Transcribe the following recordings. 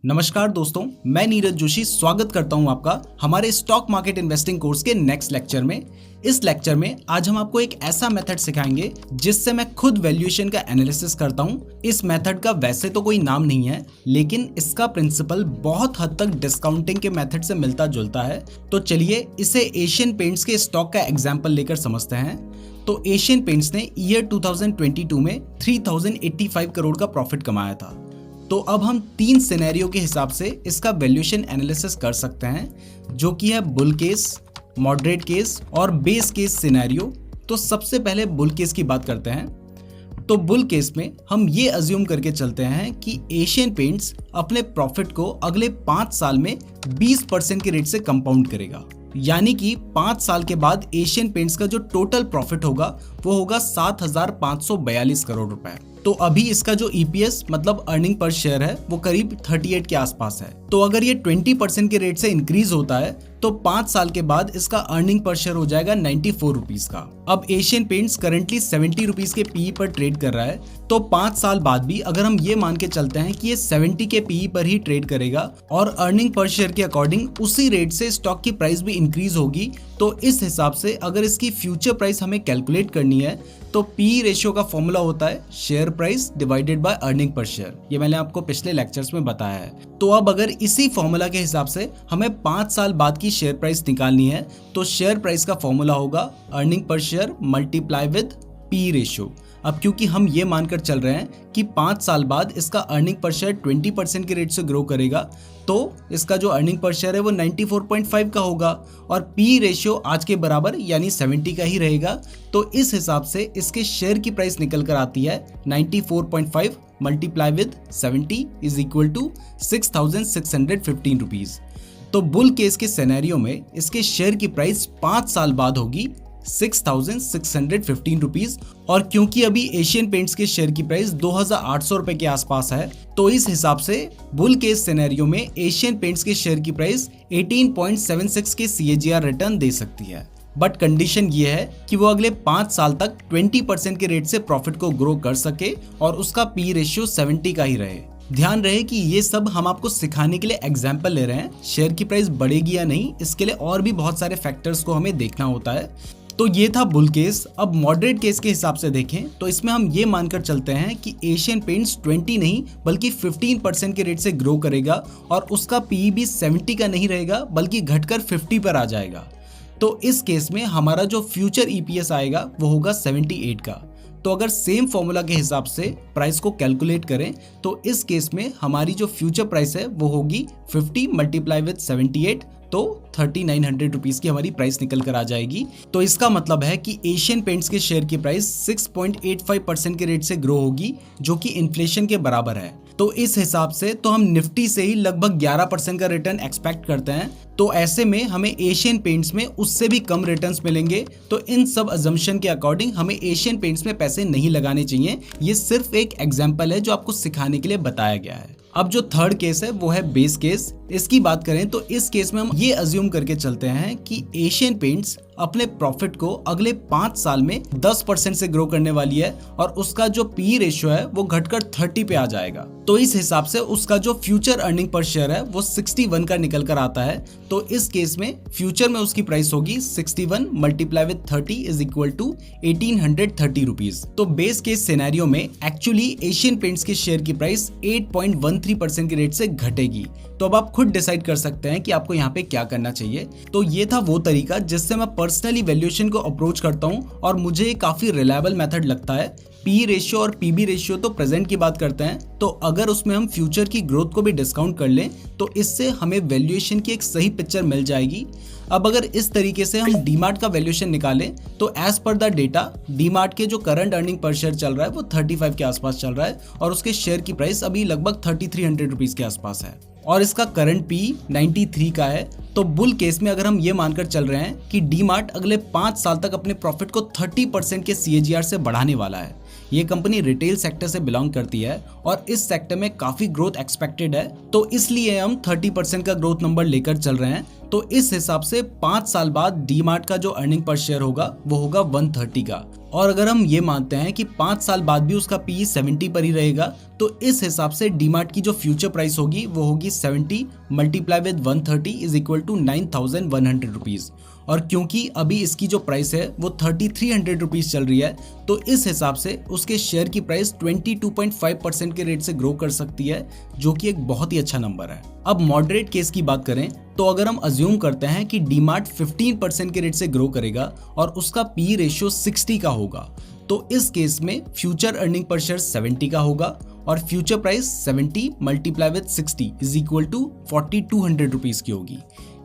नमस्कार दोस्तों, मैं नीरज जोशी स्वागत करता हूं आपका हमारे स्टॉक मार्केट इन्वेस्टिंग कोर्स के नेक्स्ट लेक्चर में। इस लेक्चर में आज हम आपको एक ऐसा मेथड सिखाएंगे जिससे मैं खुद वैल्यूएशन का एनालिसिस करता हूं। इस मेथड का वैसे तो कोई नाम नहीं है, लेकिन इसका प्रिंसिपल बहुत हद तक डिस्काउंटिंग के मेथड से मिलता जुलता है। तो चलिए इसे एशियन पेंट्स के स्टॉक का एग्जाम्पल लेकर समझते हैं। तो एशियन पेंट्स ने ईयर 2022 में 3085 करोड़ का प्रॉफिट कमाया था। तो अब हम तीन सिनेरियो के हिसाब से इसका वैल्यूएशन एनालिसिस कर सकते हैं, जो कि है बुल केस, मॉडरेट केस और बेस केस सिनेरियो। तो सबसे पहले बुल केस की बात करते हैं। तो बुल केस में हम ये अज्यूम करके चलते हैं कि एशियन पेंट्स अपने प्रॉफिट को अगले 5 साल में 20% के रेट से कंपाउंड करेगा, यानी कि 5 साल के बाद एशियन पेंट्स का जो टोटल प्रॉफिट होगा वो होगा 7,542 करोड़ रुपए। तो अभी इसका जो EPS मतलब अर्निंग पर शेयर है वो करीब 38 के आसपास है। तो अगर ये 20% के रेट से इंक्रीज होता है तो 5 साल के बाद इसका अर्निंग पर शेयर हो जाएगा 94 रुपीज का। अब एशियन पेंट्स करंटली 70 रुपीज के PE पर ट्रेड कर रहा है, तो 5 साल बाद भी अगर हम ये मान के चलते हैं कि ये 70 के PE पर ही ट्रेड करेगा और अर्निंग पर शेयर के अकॉर्डिंग उसी रेट से स्टॉक की प्राइस भी इंक्रीज होगी। तो इस हिसाब से अगर इसकी फ्यूचर प्राइस हमें कैलकुलेट करनी है तो PE रेशियो का फॉर्मूला होता है share price divided by earning per share. ये मैंने आपको पिछले लेक्चर्स में बताया है। तो अब अगर इसी फॉर्मूला के हिसाब से हमें 5 साल बाद की शेयर प्राइस निकालनी है तो शेयर प्राइस का फॉर्मूला होगा earning per share multiply with PE ratio. अब क्योंकि हम ये मानकर चल रहे हैं कि 5 साल बाद इसका अर्निंग पर शेयर 20% के रेट से ग्रो करेगा, तो इसका जो अर्निंग पर शेयर है वो 94.5 का होगा और PE रेशियो आज के बराबर यानी 70 का ही रहेगा। तो इस हिसाब से इसके शेयर की प्राइस निकल कर आती है 94.5 multiply with 70 is equal to 6,615 rupees. तो बुल केस के सिनेरियो में इसके शेयर की प्राइस 5 साल बाद होगी 6,615 रुपीज, और क्योंकि अभी एशियन पेंट्स के शेयर की प्राइस 2,800 रुपए के आसपास है, तो इस हिसाब से बुल केस सिनेरियो में एशियन पेंट्स के शेयर की प्राइस 18.76 के CAGR रिटर्न दे सकती है। बट कंडीशन ये है कि वो अगले 5 साल तक 20% के रेट से प्रॉफिट को ग्रो कर सके और उसका PE रेशियो 70 का ही रहे। ध्यान रहे कि ये सब हम आपको सिखाने के लिए एग्जाम्पल ले रहे हैं, शेयर की प्राइस बढ़ेगी या नहीं इसके लिए और भी बहुत सारे फैक्टर्स को हमें देखना होता है। तो ये था बुल केस। अब मॉडरेट केस के हिसाब से देखें तो इसमें हम ये मानकर चलते हैं कि एशियन पेंट्स 20 नहीं बल्कि 15% के रेट से ग्रो करेगा और उसका PE भी 70 का नहीं रहेगा बल्कि घटकर 50 पर आ जाएगा। तो इस केस में हमारा जो फ्यूचर EPS आएगा वो होगा 78 का। तो अगर सेम फॉर्मूला के हिसाब से प्राइस को कैलकुलेट करें तो इस केस में हमारी जो फ्यूचर प्राइस है वो होगी 50 मल्टीप्लाई विद 78, तो 3,900 रुपीज की हमारी प्राइस निकल कर आ जाएगी। तो इसका मतलब है कि एशियन पेंट्स के शेयर की प्राइस 6.85% के रेट से ग्रो होगी, जो कि इन्फ्लेशन के बराबर है। तो इस हिसाब से तो हम निफ्टी से ही लगभग 11% का रिटर्न एक्सपेक्ट करते हैं। तो ऐसे में हमें एशियन पेंट्स में उससे भी कम रिटर्न्स मिलेंगे। तो इन सब अजम्पशन के अकॉर्डिंग हमें एशियन पेंट्स में पैसे नहीं लगाने चाहिए। ये सिर्फ एक एग्जाम्पल है जो आपको सिखाने के लिए बताया गया है। अब जो थर्ड केस है वो है बेस केस। इसकी बात करें तो इस केस में हम ये अज्यूम करके चलते हैं कि एशियन पेंट्स अपने प्रॉफिट को अगले 5 साल में 10% से ग्रो करने वाली है और उसका जो PE रेशियो है वो घटकर 30 पे आ जाएगा। तो इस हिसाब से उसका जो फ्यूचर अर्निंग पर शेयर है वो 61 का निकल कर आता है। तो इस केस में फ्यूचर में उसकी प्राइस होगी 61 multiply with 30 is equal to 1830 rupees. तो बेस केस सिनेरियो में एक्चुअली एशियन पेंट्स के शेयर की प्राइस 8.13% के रेट से घटेगी। तो अब आप खुद डिसाइड कर सकते हैं कि आपको यहाँ पे क्या करना चाहिए। तो ये था वो तरीका जिससे मैं पर्सनली वैल्यूएशन को अप्रोच करता हूँ और मुझे काफी रिलायबल मेथड लगता है। PE रेशियो और PB रेशियो तो प्रेजेंट की बात करते हैं, तो अगर उसमें हम फ्यूचर की ग्रोथ को भी डिस्काउंट कर लें तो इससे हमें वैल्यूएशन की एक सही पिक्चर मिल जाएगी। अब अगर इस तरीके से हम डीमार्ट का वैल्यूएशन निकालें तो as per the data DMart के जो करंट अर्निंग पर शेयर चल रहा है वो 35 के आसपास चल रहा है और उसके शेयर की प्राइस अभी लगभग 3,300 रुपीज के आसपास है और इसका करंट PE 93 का है। तो बुल केस में अगर हम ये मानकर चल रहे हैं कि डीमार्ट अगले 5 साल तक अपने प्रॉफिट को 30% के CAGR से बढ़ाने वाला है। ये कंपनी रिटेल सेक्टर से बिलोंग करती है और इस सेक्टर में काफी ग्रोथ एक्सपेक्टेड है, तो इसलिए हम 30% का ग्रोथ नंबर लेकर चल रहे हैं। तो इस हिसाब से 5 साल बाद डीमार्ट का जो अर्निंग पर शेयर होगा वो होगा 130 का। और अगर हम ये मानते हैं कि 5 साल बाद भी उसका पीई 70 पर ही रहेगा, तो इस हिसाब से डीमार्ट की जो फ्यूचर प्राइस होगी वो होगी 70 multiply with 130 is equal to 9,100 rupees. और क्योंकि अभी इसकी जो प्राइस है वो 3,300 रुपीज चल रही है, तो इस हिसाब से उसके शेयर की प्राइस 22.5% के रेट से ग्रो कर सकती है, जो कि एक बहुत ही अच्छा नंबर है। अब मॉडरेट केस की बात करें तो अगर हम अज्यूम करते हैं कि डीमार्ट 15% के रेट से ग्रो करेगा और उसका पी रेशियो 60 का होगा, तो इस केस में फ्यूचर अर्निंग पर शेयर 70 का होगा और future price 70 multiply with 60 is equal to 4,200 rupees की होगी।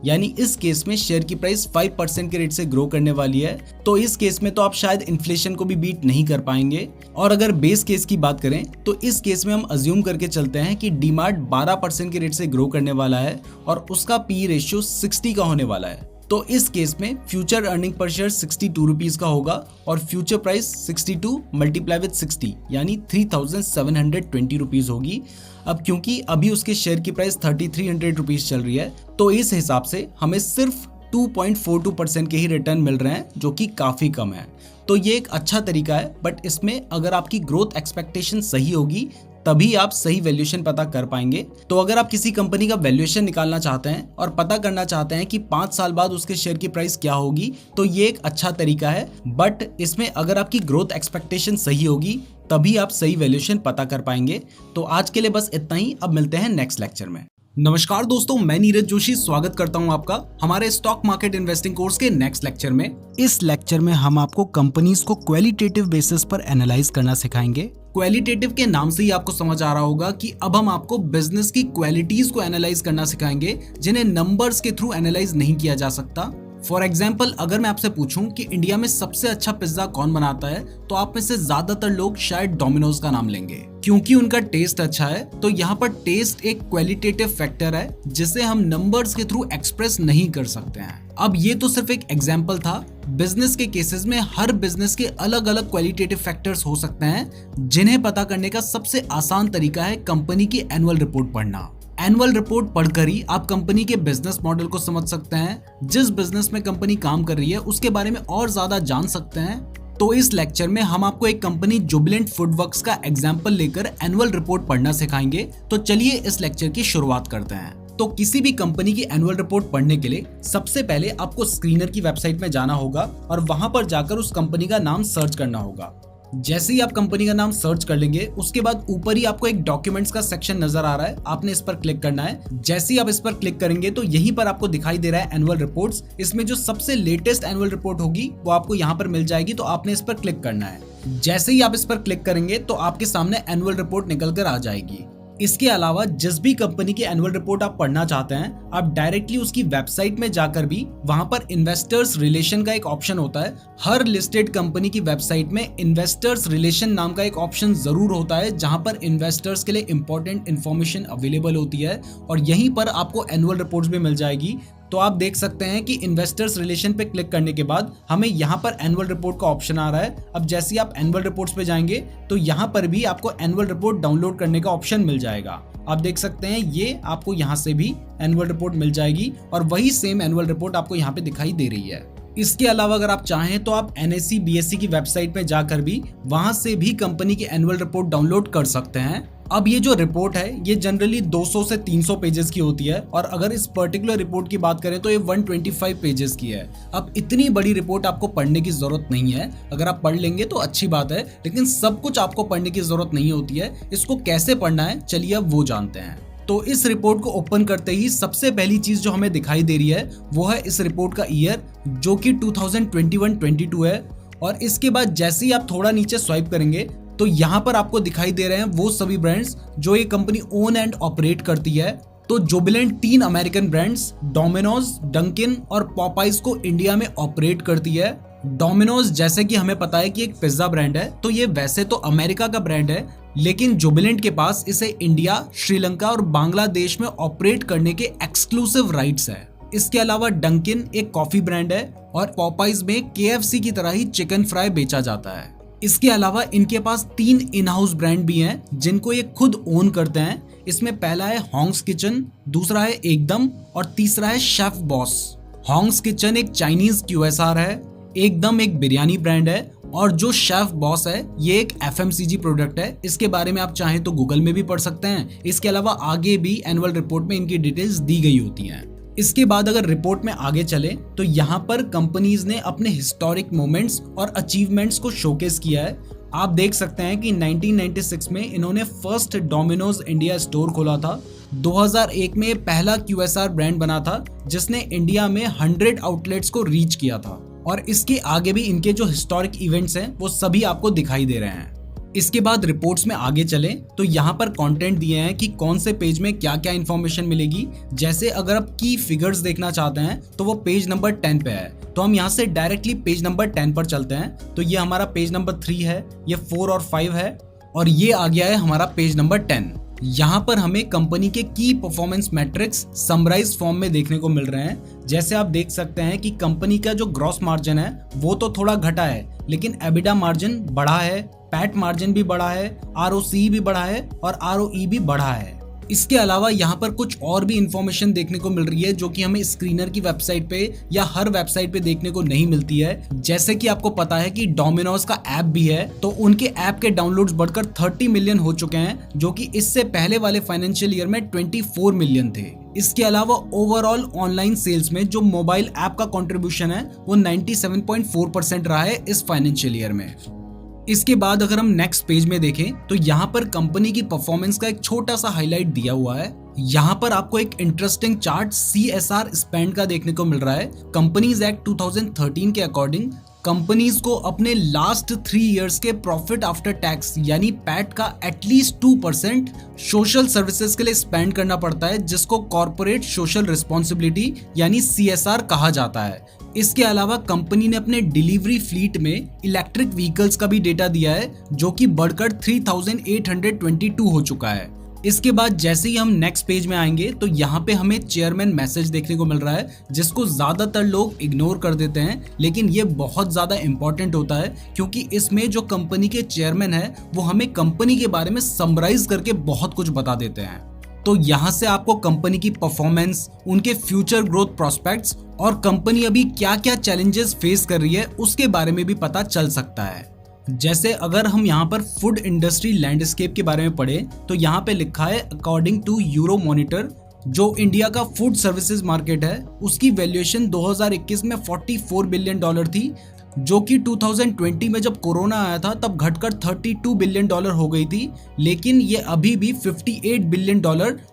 यानी इस केस में शेयर की प्राइस 5% के रेट से ग्रो करने वाली है। तो इस केस में तो आप शायद इन्फ्लेशन को भी बीट नहीं कर पाएंगे। और अगर बेस केस की बात करें तो इस केस में हम अज्यूम करके चलते हैं कि डीमार्ट 12% के रेट से ग्रो करने वाला है और उसका पी रेशियो 60 का होने वाला है। तो इस केस में future earning per share 62 rupees का होगा और फ्यूचर प्राइस 62 मल्टीप्लाई विद 60 यानी 3,720 रुपीज होगी। अब क्योंकि अभी उसके शेयर की प्राइस 3,300 रुपीज चल रही है, तो इस हिसाब से हमें सिर्फ 2.42% के ही रिटर्न मिल रहे हैं, जो कि काफी कम है। तो ये एक अच्छा तरीका है, बट इसमें अगर आपकी ग्रोथ एक्सपेक्टेशन सही होगी तभी आप सही वैल्यूएशन पता कर पाएंगे। तो अगर आप किसी कंपनी का वैल्यूएशन निकालना चाहते हैं और पता करना चाहते हैं कि 5 साल बाद उसके शेयर की प्राइस क्या होगी, तो ये एक अच्छा तरीका है। बट इसमें अगर आपकी ग्रोथ एक्सपेक्टेशन सही होगी तभी आप सही वैल्यूएशन पता कर पाएंगे। तो आज के लिए बस इतना ही। अब मिलते हैं नेक्स्ट लेक्चर में। नमस्कार दोस्तों, मैं नीरज जोशी स्वागत करता हूं आपका हमारे स्टॉक मार्केट इन्वेस्टिंग कोर्स के नेक्स्ट लेक्चर में। इस लेक्चर में हम आपको कंपनीज को क्वालिटेटिव बेसिस पर एनालाइज करना सिखाएंगे। क्वालिटेटिव के नाम से ही आपको समझ आ रहा होगा कि अब हम आपको बिजनेस की क्वालिटीज को एनालाइज करना सिखाएंगे, जिन्हें नंबर्स के थ्रू एनालाइज नहीं किया जा सकता। फॉर एग्जाम्पल, अगर मैं आपसे पूछूं कि इंडिया में सबसे अच्छा पिज्जा कौन बनाता है, तो आप में से ज्यादातर लोग शायद डोमिनोज का नाम लेंगे, क्योंकि उनका टेस्ट अच्छा है। तो यहाँ पर टेस्ट एक क्वालिटेटिव फैक्टर है जिसे हम नंबर्स के थ्रू एक्सप्रेस नहीं कर सकते हैं। अब ये तो सिर्फ एक एग्जाम्पल था। बिजनेस के केसेस में हर बिजनेस के अलग अलग क्वालिटेटिव फैक्टर्स हो सकते हैं, जिन्हें पता करने का सबसे आसान तरीका है कंपनी की एनुअल रिपोर्ट पढ़ना। एनुअल रिपोर्ट पढ़कर ही आप कंपनी के बिजनेस मॉडल को समझ सकते हैं, जिस बिजनेस में कंपनी काम कर रही है उसके बारे में और ज्यादा जान सकते हैं। तो इस लेक्चर में हम आपको एक कंपनी जुबिलेंट फूडवर्क्स का एग्जांपल लेकर एनुअल रिपोर्ट पढ़ना सिखाएंगे। तो चलिए इस लेक्चर की शुरुआत करते हैं। तो किसी भी कंपनी की एनुअल रिपोर्ट पढ़ने के लिए सबसे पहले आपको स्क्रीनर की वेबसाइट में जाना होगा और वहां पर जाकर उस कंपनी का नाम सर्च करना होगा। जैसे ही आप कंपनी का नाम सर्च कर लेंगे, उसके बाद ऊपर ही आपको एक डॉक्यूमेंट्स का सेक्शन नजर आ रहा है, आपने इस पर क्लिक करना है। जैसे ही आप इस पर क्लिक करेंगे तो यहीं पर आपको दिखाई दे रहा है एनुअल रिपोर्ट्स। इसमें जो सबसे लेटेस्ट एनुअल रिपोर्ट होगी वो आपको यहाँ पर मिल जाएगी, तो आपने इस पर क्लिक करना है। जैसे ही आप इस पर क्लिक करेंगे तो आपके सामने एनुअल रिपोर्ट निकल कर आ जाएगी। इसके अलावा जिस भी कंपनी की एनुअल रिपोर्ट आप पढ़ना चाहते हैं, आप डायरेक्टली उसकी वेबसाइट में जाकर भी वहां पर इन्वेस्टर्स रिलेशन का एक ऑप्शन होता है। हर लिस्टेड कंपनी की वेबसाइट में इन्वेस्टर्स रिलेशन नाम का एक ऑप्शन जरूर होता है, जहां पर इन्वेस्टर्स के लिए इंपॉर्टेंट इन्फॉर्मेशन अवेलेबल होती है और यहीं पर आपको एनुअल रिपोर्ट्स भी मिल जाएगी। तो आप देख सकते हैं कि इन्वेस्टर्स रिलेशन पे क्लिक करने के बाद हमें यहाँ पर एनुअल रिपोर्ट का ऑप्शन आ रहा है। अब जैसे ही आप एनुअल रिपोर्ट्स पे जाएंगे तो यहाँ पर भी आपको एनुअल रिपोर्ट डाउनलोड करने का ऑप्शन मिल जाएगा। आप देख सकते हैं ये आपको यहाँ से भी एनुअल रिपोर्ट मिल जाएगी और वही सेम एनुअल रिपोर्ट आपको यहाँ पे दिखाई दे रही है। इसके अलावा अगर आप चाहें तो आप NSE BSE की वेबसाइट में जाकर भी वहां से भी कंपनी की एनुअल रिपोर्ट डाउनलोड कर सकते हैं। अब ये जो रिपोर्ट है ये जनरली 200 से 300 पेजेस की होती है और अगर इस पर्टिकुलर रिपोर्ट की बात करें तो ये 125 पेजेस की है। अब इतनी बड़ी रिपोर्ट आपको पढ़ने की जरूरत नहीं है। अगर आप पढ़ लेंगे तो अच्छी बात है, लेकिन सब कुछ आपको पढ़ने की जरूरत नहीं होती है। इसको कैसे पढ़ना है चलिए अब वो जानते हैं। तो इस रिपोर्ट को ओपन करते ही सबसे पहली चीज जो हमें दिखाई दे रही है वो है इस रिपोर्ट का ईयर, जो कि 2021-22 है। और इसके बाद जैसे ही आप थोड़ा नीचे स्वाइप करेंगे तो यहाँ पर आपको दिखाई दे रहे हैं वो सभी ब्रांड्स जो ये कंपनी ओन एंड ऑपरेट करती है। तो Jubilant 3 American brands Domino's, Dunkin और पॉपाइज को इंडिया में ऑपरेट करती है। डोमिनोज जैसे कि हमें पता है कि एक पिज्जा ब्रांड है, तो ये वैसे तो अमेरिका का ब्रांड है, लेकिन जुबिलेंट के पास इसे इंडिया, श्रीलंका और बांग्लादेश में ऑपरेट करने के एक्सक्लूसिव राइट्स है। इसके अलावा डंकिन एक कॉफी ब्रांड है और पॉपाइज में KFC की तरह ही चिकन फ्राई बेचा जाता है। इसके अलावा इनके पास 3 इन हाउस ब्रांड भी हैं जिनको ये खुद ओन करते हैं। इसमें पहला है हॉन्ग्स किचन, दूसरा है एकदम और तीसरा है शेफ बॉस। हॉन्ग्स किचन एक चाइनीज QSR है, एकदम एक बिरयानी ब्रांड है और जो शेफ बॉस है ये एक FMCG प्रोडक्ट है। इसके बारे में आप चाहें तो गूगल में भी पढ़ सकते हैं। इसके अलावा आगे भी एनुअल रिपोर्ट में इनकी डिटेल्स दी गई होती हैं। इसके बाद अगर रिपोर्ट में आगे चले तो यहाँ पर कंपनीज ने अपने हिस्टोरिक मोमेंट्स और अचीवमेंट्स को शोकेस किया है। आप देख सकते हैं कि 1996 में इन्होंने फर्स्ट डोमिनोज इंडिया स्टोर खोला था। 2001 में पहला QSR ब्रांड बना था जिसने इंडिया में 100 आउटलेट्स को रीच किया था और इसके आगे भी इनके जो हिस्टोरिक इवेंट्स हैं वो सभी आपको दिखाई दे रहे हैं। इसके बाद रिपोर्ट्स में आगे चलें तो यहाँ पर कंटेंट दिए हैं कि कौन से पेज में क्या क्या इन्फॉर्मेशन मिलेगी। जैसे अगर आप की फिगर्स देखना चाहते हैं तो वो पेज नंबर 10 पे है, तो हम यहाँ से डायरेक्टली पेज नंबर 10 पर चलते हैं। तो ये हमारा पेज नंबर 3 है, ये 4 और 5 है और ये आ गया है हमारा पेज नंबर 10। यहाँ पर हमें कंपनी के की परफॉर्मेंस मैट्रिक्स समराइज फॉर्म में देखने को मिल रहे हैं। जैसे आप देख सकते हैं कि कंपनी का जो ग्रॉस मार्जिन है वो तो थोड़ा घटा है, लेकिन एबिडा मार्जिन बढ़ा है, पैट मार्जिन भी बढ़ा है, ROC भी बढ़ा है और ROE भी बढ़ा है। इसके अलावा यहाँ पर कुछ और भी इंफॉर्मेशन देखने को मिल रही है जो कि हमें स्क्रीनर की वेबसाइट पे या हर वेबसाइट पे देखने को नहीं मिलती है। जैसे कि आपको पता है कि डोमिनोज का ऐप भी है, तो उनके ऐप के डाउनलोड्स बढ़कर 30 मिलियन हो चुके हैं, जो कि इससे पहले वाले फाइनेंशियल ईयर में 24 मिलियन थे। इसके अलावा ओवरऑल ऑनलाइन सेल्स में जो मोबाइल ऐप का कंट्रीब्यूशन है वो 97.4% रहा है इस फाइनेंशियल ईयर में। इसके बाद अगर हम नेक्स्ट पेज में देखें तो यहाँ पर कंपनी की परफॉर्मेंस का एक छोटा सा हाईलाइट दिया हुआ है। यहाँ पर आपको एक इंटरेस्टिंग चार्ट CSR स्पेंड का देखने को मिल रहा है। कंपनीज एक्ट 2013 के अकॉर्डिंग कंपनीज को अपने लास्ट 3 इयर्स के प्रॉफिट आफ्टर टैक्स यानी पैट का एटलीस्ट 2% सोशल सर्विसेज के लिए स्पेंड करना पड़ता है, जिसको कॉर्पोरेट सोशल रिस्पॉन्सिबिलिटी यानी CSR कहा जाता है। इसके अलावा कंपनी ने अपने डिलीवरी फ्लीट में इलेक्ट्रिक व्हीकल्स का भी डेटा दिया है जो कि बढ़कर 3822 हो चुका है। इसके बाद जैसे ही हम नेक्स्ट पेज में आएंगे तो यहाँ पे हमें चेयरमैन मैसेज देखने को मिल रहा है, जिसको ज्यादातर लोग इग्नोर कर देते हैं, लेकिन ये बहुत ज्यादा इंपॉर्टेंट होता है क्योंकि इसमें जो कंपनी के चेयरमैन है वो हमें कंपनी के बारे में समराइज करके बहुत कुछ बता देते हैं। तो यहाँ से आपको कंपनी की परफॉर्मेंस, उनके फ्यूचर ग्रोथ प्रोस्पेक्ट्स और कंपनी अभी क्या क्या चैलेंजेस फेस कर रही है उसके बारे में भी पता चल सकता है। जैसे अगर हम यहाँ पर फूड इंडस्ट्री लैंडस्केप के बारे में पढ़ें तो यहाँ पे लिखा है अकॉर्डिंग टू यूरो मॉनिटर, जो इंडिया का फूड सर्विसेज मार्केट है उसकी वैल्यूएशन 2021 में $44 बिलियन थी, जो कि 2020 में जब कोरोना आया था तब घटकर $32 बिलियन हो गई थी। लेकिन ये अभी भी $58 बिलियन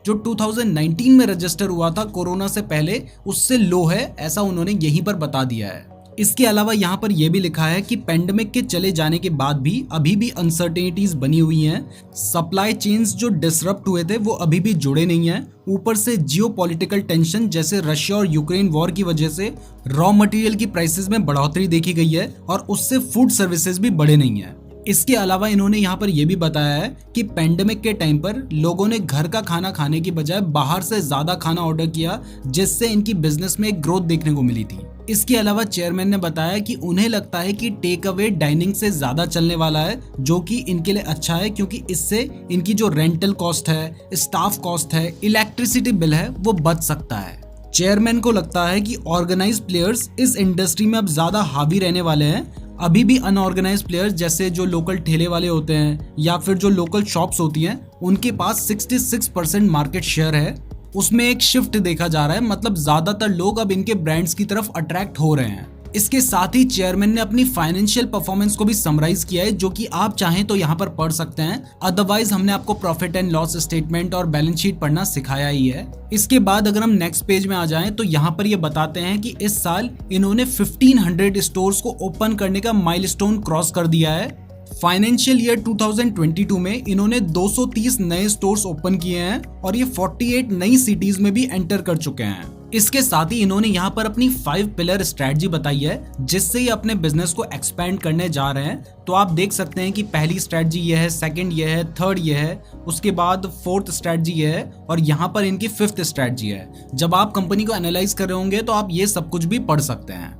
जो 2019 में रजिस्टर हुआ था कोरोना से पहले उससे लो है, ऐसा उन्होंने यहीं पर बता दिया है। इसके अलावा यहाँ पर यह भी लिखा है कि पेंडेमिक के चले जाने के बाद भी अभी भी अनसर्टेनिटीज बनी हुई हैं। सप्लाई चेन्स जो डिसरप्ट हुए थे वो अभी भी जुड़े नहीं हैं। ऊपर से जियोपॉलिटिकल टेंशन जैसे रशिया और यूक्रेन वॉर की वजह से रॉ मटेरियल की प्राइसेस में बढ़ोतरी देखी गई है और उससे फूड सर्विसेज भी बढ़े नहीं है। इसके अलावा इन्होंने यहाँ पर यह भी बताया है कि पेंडेमिक के टाइम पर लोगों ने घर का खाना खाने की बजाय बाहर से ज्यादा खाना ऑर्डर किया, जिससे इनकी बिजनेस में एक ग्रोथ देखने को मिली थी। इसके अलावा चेयरमैन ने बताया कि उन्हें लगता है कि टेक अवे डाइनिंग से ज्यादा चलने वाला है, जो कि इनके लिए अच्छा है क्योंकि इससे इनकी जो रेंटल कॉस्ट है, स्टाफ कॉस्ट है, इलेक्ट्रिसिटी बिल है वो बच सकता है। चेयरमैन को लगता है कि ऑर्गेनाइज्ड प्लेयर्स इस इंडस्ट्री में अब ज्यादा हावी रहने वाले हैं। अभी भी अनऑर्गेनाइज्ड प्लेयर्स जैसे जो लोकल ठेले वाले होते हैं या फिर जो लोकल शॉप्स होती हैं उनके पास 66% मार्केट शेयर है। उसमें एक शिफ्ट देखा जा रहा है, मतलब ज्यादातर लोग अब इनके ब्रांड्स की तरफ अट्रैक्ट हो रहे हैं। इसके साथ ही चेयरमैन ने अपनी फाइनेंशियल परफॉर्मेंस को भी समराइज किया है, जो कि आप चाहें तो यहाँ पर पढ़ सकते हैं। अदरवाइज हमने आपको प्रॉफिट एंड लॉस स्टेटमेंट और बैलेंस शीट पढ़ना सिखाया ही है। इसके बाद अगर हम नेक्स्ट पेज में आ जाएं तो यहाँ पर ये बताते हैं कि इस साल इन्होंने 1500 स्टोर्स को ओपन करने का माइलस्टोन क्रॉस कर दिया है। फाइनेंशियल ईयर 2022 में इन्होंने 230 नए स्टोर्स ओपन किए हैं और ये 48 नई सिटीज में भी एंटर कर चुके हैं। इसके साथ ही इन्होंने यहाँ पर अपनी 5 पिलर स्ट्रेटजी बताई है, जिससे ये अपने बिजनेस को एक्सपेंड करने जा रहे हैं। तो आप देख सकते हैं कि पहली स्ट्रेटजी ये है, सेकंड ये है, थर्ड ये है, उसके बाद फोर्थ स्ट्रेटजी ये है और यहाँ पर इनकी 5th स्ट्रेटजी है। जब आप कंपनी को एनालाइज कर रहे होंगे तो आप ये सब कुछ भी पढ़ सकते हैं।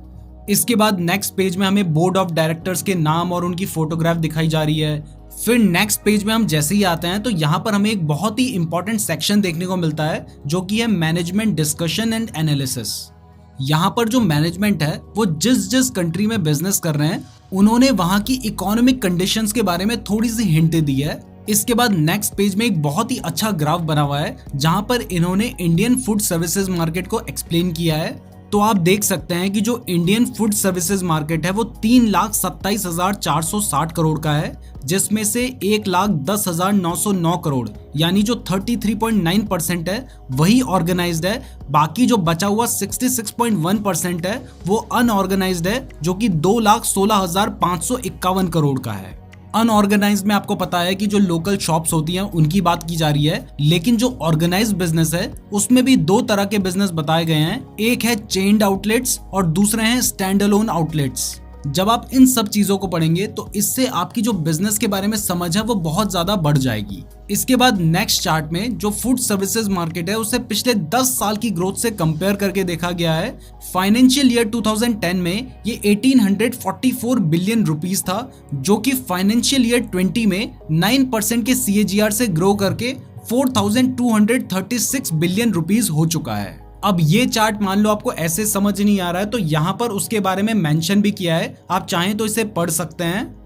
इसके बाद नेक्स्ट पेज में हमें बोर्ड ऑफ डायरेक्टर्स के नाम और उनकी फोटोग्राफ दिखाई जा रही है। फिर नेक्स्ट पेज में हम जैसे ही आते हैं तो यहाँ पर हमें एक बहुत ही इंपॉर्टेंट सेक्शन देखने को मिलता है जो कि है मैनेजमेंट डिस्कशन एंड एनालिसिस। यहाँ पर जो मैनेजमेंट है वो जिस जिस कंट्री में बिजनेस कर रहे हैं उन्होंने वहाँ की इकोनॉमिक कंडीशंस के बारे में थोड़ी सी हिंट दी है। इसके बाद नेक्स्ट पेज में एक बहुत ही अच्छा ग्राफ बना हुआ है जहाँ पर इन्होंने इंडियन फूड सर्विसेज मार्केट को एक्सप्लेन किया है। तो आप देख सकते हैं कि जो इंडियन फूड सर्विसेज मार्केट है वो 3,27,460 करोड़ का है, जिसमें से 1,10,909 करोड़ यानी जो 33.9% है वही ऑर्गेनाइज्ड है। बाकी जो बचा हुआ 66.1% है वो अनऑर्गेनाइज्ड है, जो कि 2,16,551 करोड़ का है। अनऑर्गेनाइज्ड में आपको पता है कि जो लोकल शॉप्स होती हैं उनकी बात की जा रही है, लेकिन जो ऑर्गेनाइज्ड बिजनेस है उसमें भी दो तरह के बिजनेस बताए गए हैं। एक है चेन्ड आउटलेट्स और दूसरे हैं स्टैंड अलोन आउटलेट्स। जब आप इन सब चीजों को पढ़ेंगे तो इससे आपकी जो बिजनेस के बारे में समझ है वो बहुत ज्यादा बढ़ जाएगी। इसके बाद नेक्स्ट चार्ट में जो फूड सर्विसेज मार्केट है उसे पिछले 10 साल की ग्रोथ से कंपेयर करके देखा गया है। फाइनेंशियल ईयर 2010 में ये 1844 बिलियन रुपीस था, जो कि फाइनेंशियल ईयर 20 में 9% के CAGR से ग्रो करके 4236 बिलियन रुपीस हो चुका है। अब ये चार्ट मान लो आपको ऐसे समझ नहीं आ रहा है तो यहाँ पर उसके बारे में मेंशन भी किया है, आप चाहें तो इसे पढ़ सकते हैं।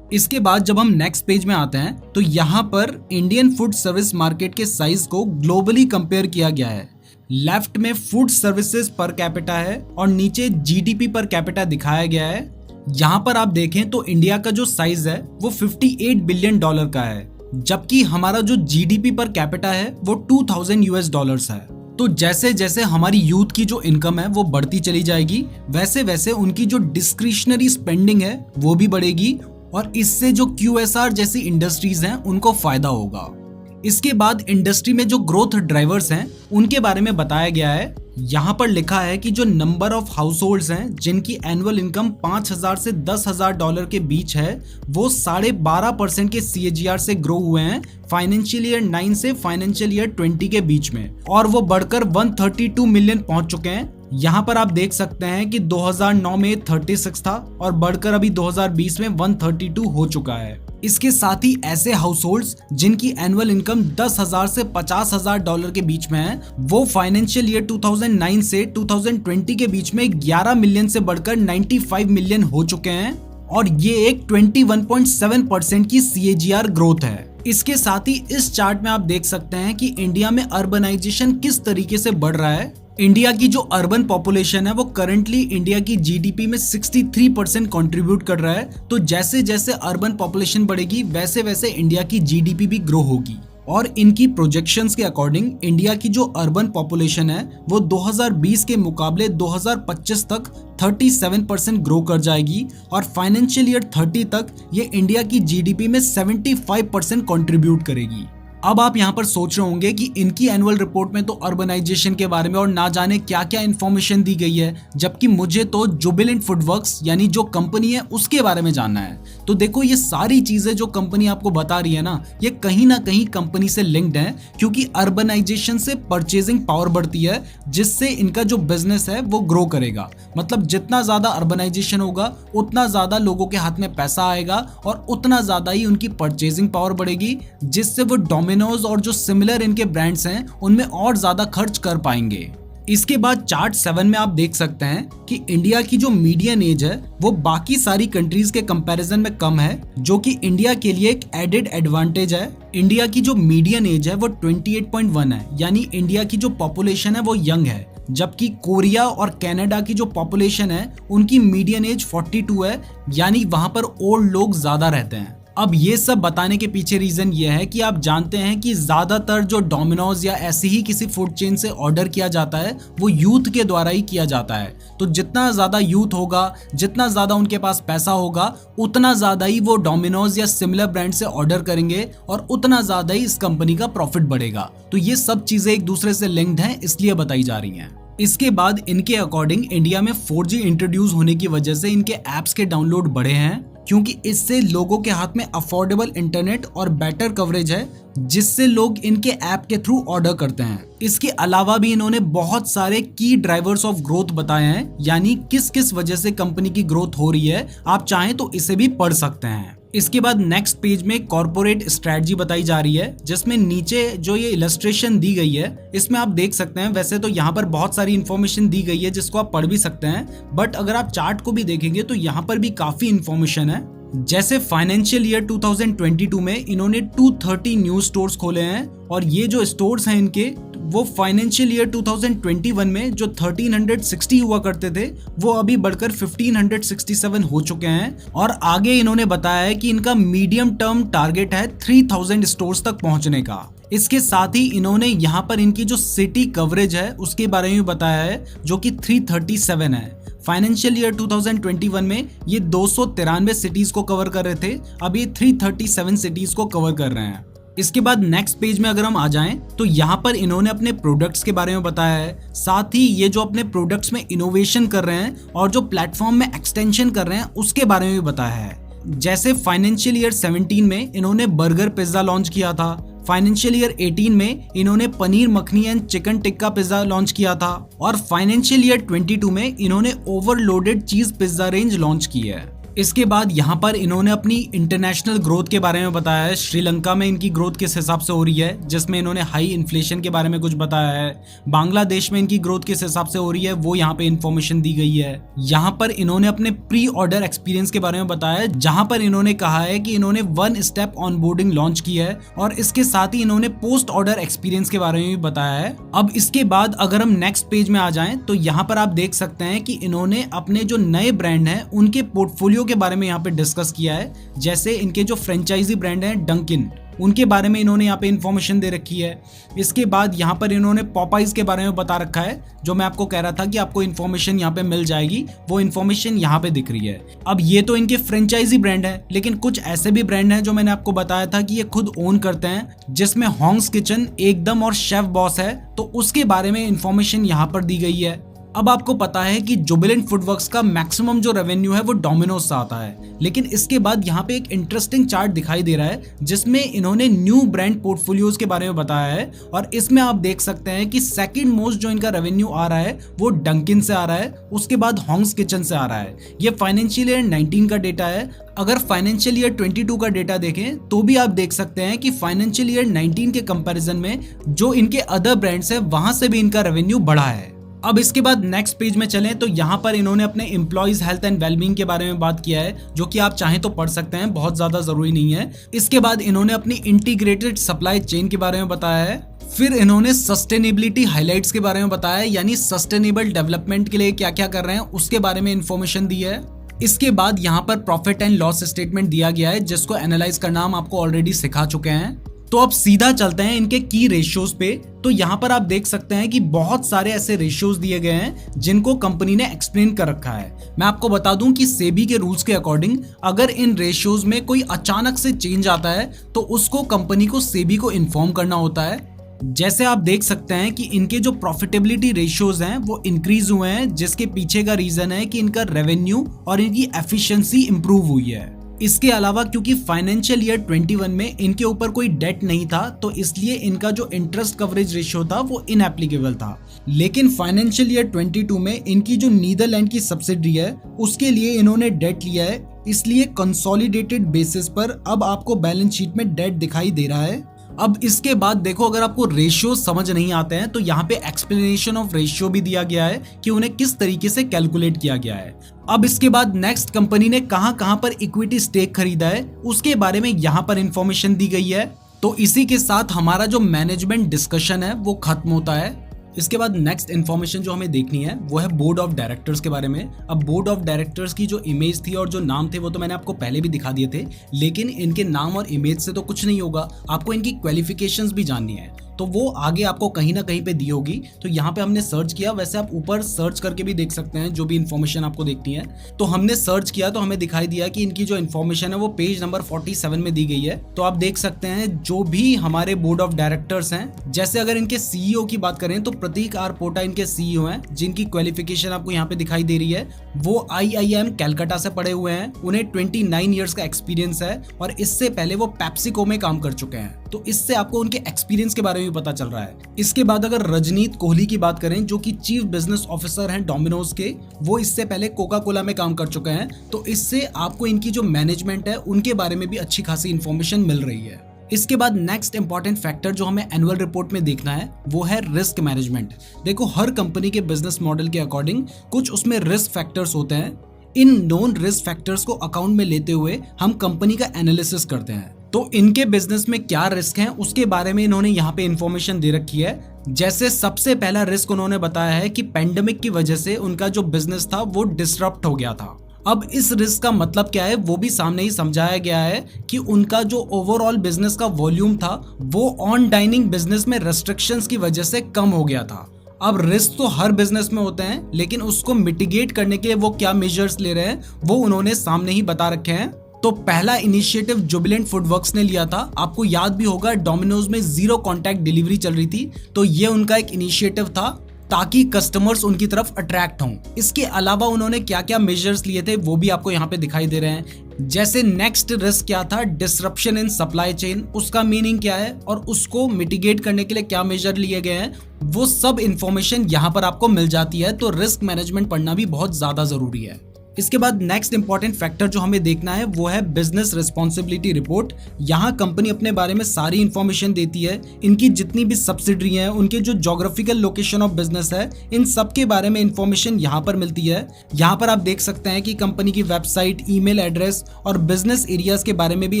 इसके बाद जब हम नेक्स्ट पेज में आते हैं तो यहाँ पर इंडियन फूड सर्विस मार्केट के साइज को ग्लोबली कंपेयर किया गया है। लेफ्ट में फूड सर्विसेज पर कैपिटा है और नीचे GDP पर कैपिटा दिखाया गया है। यहाँ पर आप देखें तो इंडिया का जो साइज है वो $58 बिलियन का है, जबकि हमारा जो GDP पर कैपिटा है वो $2000 है। तो जैसे जैसे हमारी यूथ की जो इनकम है वो बढ़ती चली जाएगी, वैसे वैसे उनकी जो डिस्क्रिशनरी स्पेंडिंग है वो भी बढ़ेगी और इससे जो QSR जैसी इंडस्ट्रीज हैं उनको फायदा होगा। इसके बाद इंडस्ट्री में जो ग्रोथ ड्राइवर्स हैं उनके बारे में बताया गया है। यहाँ पर लिखा है कि जो नंबर ऑफ हाउस होल्ड्स हैं जिनकी एनुअल इनकम $5,000 से $10,000 के बीच है वो 12.5% के CAGR से ग्रो हुए हैं फाइनेंशियल ईयर 9 से फाइनेंशियल ईयर 20 के बीच में, और वो बढ़कर 132 मिलियन पहुंच चुके हैं। यहाँ पर आप देख सकते हैं कि 2009 में 36 था और बढ़कर अभी 2020 में 132 हो चुका है। इसके साथ ही ऐसे हाउस होल्ड्स जिनकी एनुअल इनकम $10,000 से $50,000 के बीच में है वो फाइनेंशियल ईयर 2009 से 2020 के बीच में 11 मिलियन से बढ़कर 95 मिलियन हो चुके हैं, और ये एक 21.7% की CAGR ग्रोथ है। इसके साथ ही इस चार्ट में आप देख सकते हैं कि इंडिया में अर्बनाइजेशन किस तरीके से बढ़ रहा है। इंडिया की जो अर्बन पॉपुलेशन है वो करंटली इंडिया की GDP में 63% कंट्रीब्यूट कर रहा है। तो जैसे जैसे अर्बन पॉपुलेशन बढ़ेगी वैसे वैसे इंडिया की GDP भी ग्रो होगी, और इनकी प्रोजेक्शंस के अकॉर्डिंग इंडिया की जो अर्बन पॉपुलेशन है वो 2020 के मुकाबले 2025 तक 37% ग्रो कर जाएगी, और फाइनेंशियल ईयर 30 तक ये इंडिया की GDP में 75% कंट्रीब्यूट करेगी। अब आप यहाँ पर सोच रहे होंगे कि इनकी एनुअल रिपोर्ट में तो अर्बनाइजेशन के बारे में और ना जाने क्या क्या इन्फॉर्मेशन दी गई है, जबकि मुझे तो जुबिलेंट फूडवर्क्स यानी जो कंपनी है उसके बारे में जानना है। तो देखो ये सारी चीजें जो कंपनी आपको बता रही है ना, ये कहीं ना कहीं कंपनी से लिंक्ड है, क्योंकि अर्बनाइजेशन से परचेजिंग पावर बढ़ती है जिससे इनका जो बिजनेस है वो ग्रो करेगा। मतलब जितना ज्यादा अर्बनाइजेशन होगा उतना ज्यादा लोगों के हाथ में पैसा आएगा और उतना ज्यादा ही उनकी परचेजिंग पावर बढ़ेगी, जिससे वो डोमिनोज और जो सिमिलर इनके ब्रांड्स हैं उनमें और ज्यादा खर्च कर पाएंगे। इसके बाद चार्ट 7 में आप देख सकते हैं कि इंडिया की जो मीडियन एज है वो बाकी सारी कंट्रीज के कंपैरिजन में कम है, जो कि इंडिया के लिए एक एडेड एडवांटेज है। इंडिया की जो मीडियन एज है वो 28.1 है, यानी इंडिया की जो पॉपुलेशन है वो यंग है, जबकि कोरिया और कनाडा की जो पॉपुलेशन है उनकी मीडियन एज 42 है, यानी वहां पर ओल्ड लोग ज्यादा रहते हैं। अब ये सब बताने के पीछे रीजन ये है कि आप जानते हैं कि ज्यादातर जो डोमिनोज या ऐसे ही किसी फूड चेन से ऑर्डर किया जाता है वो यूथ के द्वारा ही किया जाता है। तो जितना ज्यादा यूथ होगा, जितना ज्यादा उनके पास पैसा होगा, उतना ज्यादा ही वो डोमिनोज या सिमिलर ब्रांड से ऑर्डर करेंगे और उतना ज्यादा ही इस कंपनी का प्रॉफिट बढ़ेगा। तो ये सब चीजें एक दूसरे से लिंक्ड हैं, इसलिए बताई जा रही हैं। इसके बाद इनके अकॉर्डिंग इंडिया में 4G इंट्रोड्यूस होने की वजह से इनके एप्स के डाउनलोड बढ़े हैं, क्योंकि इससे लोगों के हाथ में अफोर्डेबल इंटरनेट और बेटर कवरेज है, जिससे लोग इनके ऐप के थ्रू ऑर्डर करते हैं। इसके अलावा भी इन्होंने बहुत सारे की ड्राइवर्स ऑफ ग्रोथ बताए हैं, यानी किस किस वजह से कंपनी की ग्रोथ हो रही है। आप चाहें तो इसे भी पढ़ सकते हैं। इसके बाद नेक्स्ट पेज में कॉर्पोरेट स्ट्रेटजी बताई जा रही है, जिसमें नीचे जो ये इलस्ट्रेशन दी गई है इसमें आप देख सकते हैं। वैसे तो यहाँ पर बहुत सारी इंफॉर्मेशन दी गई है जिसको आप पढ़ भी सकते हैं, बट अगर आप चार्ट को भी देखेंगे तो यहाँ पर भी काफी इंफॉर्मेशन है। जैसे फाइनेंशियल ईयर 2022 में इन्होंने 230 न्यू स्टोर्स खोले हैं, और ये जो स्टोर्स हैं इनके वो फाइनेंशियल ईयर 2021 में जो 1360 हुआ करते थे वो अभी बढ़कर 1567 हो चुके हैं। और आगे इन्होंने बताया है कि इनका मीडियम टर्म टारगेट है 3000 स्टोर्स तक पहुंचने का। इसके साथ ही इन्होंने यहाँ पर इनकी जो सिटी कवरेज है उसके बारे में बताया है, जो कि 337 है। फाइनेंशियल ईयर 2021 में ये 293 सिटीज को कवर कर रहे थे, अब ये 337 सिटीज को कवर कर रहे हैं। इसके बाद नेक्स्ट पेज में अगर हम आ जाएं तो यहाँ पर इन्होंने अपने प्रोडक्ट्स के बारे में बताया है, साथ ही ये जो अपने प्रोडक्ट्स में इनोवेशन कर रहे हैं और जो प्लेटफॉर्म में एक्सटेंशन कर रहे हैं उसके बारे में भी बताया है। जैसे फाइनेंशियल ईयर 17 में इन्होंने बर्गर पिज्जा लॉन्च किया था, फाइनेंशियल ईयर 18 में इन्होंने paneer makhani and chicken tikka pizza launch किया था, और फाइनेंशियल ईयर 22 में इन्होंने ओवरलोडेड चीज पिज्जा रेंज लॉन्च की है। इसके बाद यहाँ पर इन्होंने अपनी इंटरनेशनल ग्रोथ के बारे में बताया है। श्रीलंका में इनकी ग्रोथ किस हिसाब से हो रही है, जिसमें इन्होंने हाई इन्फ्लेशन के बारे में कुछ बताया है। बांग्लादेश में इनकी ग्रोथ किस हिसाब से हो रही है वो यहाँ पे इन्फॉर्मेशन दी गई है। यहाँ पर इन्होंने अपने प्री ऑर्डर एक्सपीरियंस के बारे में बताया है, जहाँ पर इन्होंने कहा है कि इन्होंने 1 स्टेप ऑनबोर्डिंग लॉन्च की है, और इसके साथ ही इन्होंने पोस्ट ऑर्डर एक्सपीरियंस के बारे में भी बताया है। अब इसके बाद अगर हम नेक्स्ट पेज में आ जाएं तो यहाँ पर आप देख सकते हैं कि इन्होंने अपने जो नए ब्रांड हैं उनके पोर्टफोलियो के बारे में यहाँ पे डिस्कस किया है। जैसे इनके जो फ्रेंचाइजी ब्रांड हैं डंकिन, उनके बारे में इन्होंने यहाँ पे इन्फॉर्मेशन दे रखी है। इसके बाद यहाँ पर इन्होंने पॉपाइज के बारे में बता रखा है, जो मैं आपको कह रहा था कि आपको इन्फॉर्मेशन यहाँ पे मिल जाएगी, वो इन्फॉर्मेशन यहाँ पे दिख रही है। अब ये तो इनके फ्रेंचाइजी ब्रांड है, लेकिन कुछ ऐसे भी ब्रांड हैं जो मैंने आपको बताया था कि ये खुद ओन करते हैं, जिसमें हॉन्ग्स किचन, एकदम और शेफ बॉस है, तो उसके बारे में इन्फॉर्मेशन यहाँ पर दी गई है। अब आपको पता है कि जुबिलेंट फूडवर्क्स का मैक्सिमम जो रेवेन्यू है वो डोमिनोज से आता है, लेकिन इसके बाद यहाँ पे एक इंटरेस्टिंग चार्ट दिखाई दे रहा है जिसमें इन्होंने न्यू ब्रांड पोर्टफोलियोज के बारे में बताया है, और इसमें आप देख सकते हैं कि सेकंड मोस्ट जो इनका रेवेन्यू आ रहा है वो डंकिन से आ रहा है, उसके बाद हॉन्ग्स किचन से आ रहा है। ये फाइनेंशियल ईयर 19 का डेटा है। अगर फाइनेंशियल ईयर 22 का डेटा देखें तो भी आप देख सकते हैं कि फाइनेंशियल ईयर 19 के कंपैरिजन में जो इनके अदर ब्रांड्स है वहां से भी इनका रेवेन्यू बढ़ा है। अब इसके बाद नेक्स्ट पेज में चलें तो यहाँ पर इन्होंने अपने एम्प्लॉइज हेल्थ एंड वेलबींग के बारे में बात किया है, जो कि आप चाहें तो पढ़ सकते हैं, बहुत ज्यादा जरूरी नहीं है। इसके बाद इन्होंने अपनी इंटीग्रेटेड सप्लाई चेन के बारे में बताया है। फिर इन्होंने सस्टेनेबिलिटी हाइलाइट्स के बारे में बताया है, यानी सस्टेनेबल डेवलपमेंट के लिए क्या क्या कर रहे हैं उसके बारे में इंफॉर्मेशन दी है। इसके बाद यहाँ पर प्रॉफिट एंड लॉस स्टेटमेंट दिया गया है, जिसको एनालाइज करना हम आपको ऑलरेडी सिखा चुके हैं। तो अब सीधा चलते हैं इनके की रेशियोज पे। तो यहाँ पर आप देख सकते हैं कि बहुत सारे ऐसे रेशियोज दिए गए हैं जिनको कंपनी ने एक्सप्लेन कर रखा है। मैं आपको बता दूं कि सेबी के रूल्स के अकॉर्डिंग अगर इन रेशियोज में कोई अचानक से चेंज आता है तो उसको कंपनी को सेबी को इन्फॉर्म करना होता है। जैसे आप देख सकते हैं कि इनके जो प्रॉफिटेबिलिटी रेशियोज हैं वो इंक्रीज हुए हैं, जिसके पीछे का रीजन है कि इनका रेवेन्यू और इनकी एफिशिएंसी इंप्रूव हुई है। इसके अलावा क्योंकि फाइनेंशियल ईयर 21 में इनके ऊपर कोई डेट नहीं था, तो इसलिए इनका जो इंटरेस्ट कवरेज रेशियो था वो इनएप्लीकेबल था। लेकिन फाइनेंशियल ईयर 22 में इनकी जो नीदरलैंड की सब्सिडरी है उसके लिए इन्होंने डेट लिया है, इसलिए कंसोलिडेटेड बेसिस पर अब आपको बैलेंस शीट में डेट दिखाई दे रहा है। अब इसके बाद देखो, अगर आपको रेशियो समझ नहीं आते हैं तो यहाँ पे एक्सप्लेनेशन ऑफ रेशियो भी दिया गया है कि उन्हें किस तरीके से कैलकुलेट किया गया है। अब इसके बाद नेक्स्ट कंपनी ने कहां पर इक्विटी स्टेक खरीदा है उसके बारे में यहाँ पर इंफॉर्मेशन दी गई है। तो इसी के साथ हमारा जो मैनेजमेंट डिस्कशन है वो खत्म होता है। इसके बाद नेक्स्ट इन्फॉर्मेशन जो हमें देखनी है वो है बोर्ड ऑफ डायरेक्टर्स के बारे में। अब बोर्ड ऑफ डायरेक्टर्स की जो इमेज थी और जो नाम थे वो तो मैंने आपको पहले भी दिखा दिए थे, लेकिन इनके नाम और इमेज से तो कुछ नहीं होगा, आपको इनकी क्वालिफिकेशंस भी जाननी है, तो वो आगे आपको कहीं ना कहीं पे दी होगी। तो यहाँ पे हमने सर्च किया, वैसे आप ऊपर सर्च करके भी देख सकते हैं जो भी इन्फॉर्मेशन आपको देखनी है। तो हमने सर्च किया तो हमें दिखाई दिया कि इनकी जो इन्फॉर्मेशन है वो पेज नंबर 47 में दी गई है। तो आप देख सकते हैं जो भी हमारे बोर्ड ऑफ डायरेक्टर्स हैं, जैसे अगर इनके सीईओ की बात करें तो प्रतीक आर पोटा इनके सीईओ हैं, जिनकी क्वालिफिकेशन आपको यहाँ पे दिखाई दे रही है। वो IIM कैलकाटा से पढ़े हुए हैं, उन्हें 29 इयर्स का एक्सपीरियंस है और इससे पहले वो पेप्सिको में काम कर चुके हैं। तो इससे आपको उनके एक्सपीरियंस के बारे में पता चल रहा है। इसके बाद अगर रजनीत कोहली की बात करें, जो कि चीफ बिजनेस ऑफिसर हैं डोमिनोज के, वो इससे पहले कोका कोला में काम कर चुके हैं। तो इससे आपको इनकी जो मैनेजमेंट है उनके बारे में भी अच्छी खासी इन्फॉर्मेशन मिल रही है। इसके बाद नेक्स्ट इंपॉर्टेंट फैक्टर जो हमें एनुअल रिपोर्ट में देखना है वो है रिस्क मैनेजमेंट। देखो, हर कंपनी के बिजनेस मॉडल के अकॉर्डिंग कुछ उसमें रिस्क फैक्टर्स होते हैं। इन नोन रिस्क फैक्टर्स को अकाउंट में लेते हुए हम कंपनी का एनालिसिस करते हैं। तो इनके बिजनेस में क्या रिस्क हैं उसके बारे में इन्होंने यहाँ पे इंफॉर्मेशन दे रखी है। जैसे सबसे पहला रिस्क उन्होंने बताया है कि पेंडेमिक की वजह से उनका जो बिजनेस था वो डिसरप्ट हो गया था। अब इस रिस्क का मतलब क्या है वो भी सामने ही समझाया गया है कि उनका जो ओवरऑल बिजनेस का वॉल्यूम था वो ऑन डाइनिंग बिजनेस में रेस्ट्रिक्शंस की वजह से कम हो गया था। अब रिस्क तो हर बिजनेस में होते हैं, लेकिन उसको मिटिगेट करने के लिए वो क्या मेजर्स ले रहे हैं वो उन्होंने सामने ही बता रखे हैं। तो पहला इनिशिएटिव जुबिलेंट फूडवर्क्स ने लिया था। आपको याद भी होगा डोमिनोज में 0 कॉन्टैक्ट डिलीवरी चल रही थी, तो ये उनका एक इनिशिएटिव था ताकि कस्टमर्स उनकी तरफ अट्रैक्ट हों। इसके अलावा उन्होंने क्या क्या मेजर्स लिए थे वो भी आपको यहाँ पे दिखाई दे रहे हैं। जैसे नेक्स्ट रिस्क क्या था, डिसरप्शन इन सप्लाई चेन, उसका मीनिंग क्या है और उसको मिटिगेट करने के लिए क्या मेजर लिए गए हैं, वो सब इंफॉर्मेशन यहाँ पर आपको मिल जाती है। तो रिस्क मैनेजमेंट पढ़ना भी बहुत ज्यादा जरूरी है। इसके बाद नेक्स्ट इंपॉर्टेंट फैक्टर जो हमें देखना है वो है बिजनेस रिस्पॉन्सिबिलिटी रिपोर्ट। यहाँ कंपनी अपने बारे में सारी इंफॉर्मेशन देती है, इनकी जितनी भी सब्सिडरी हैं, उनके जो ज्योग्राफिकल लोकेशन ऑफ बिजनेस है, इन सब के बारे में इंफॉर्मेशन यहाँ पर मिलती है। यहाँ पर आप देख सकते हैं कि कंपनी की वेबसाइट, ईमेल एड्रेस और बिजनेस एरियाज के बारे में भी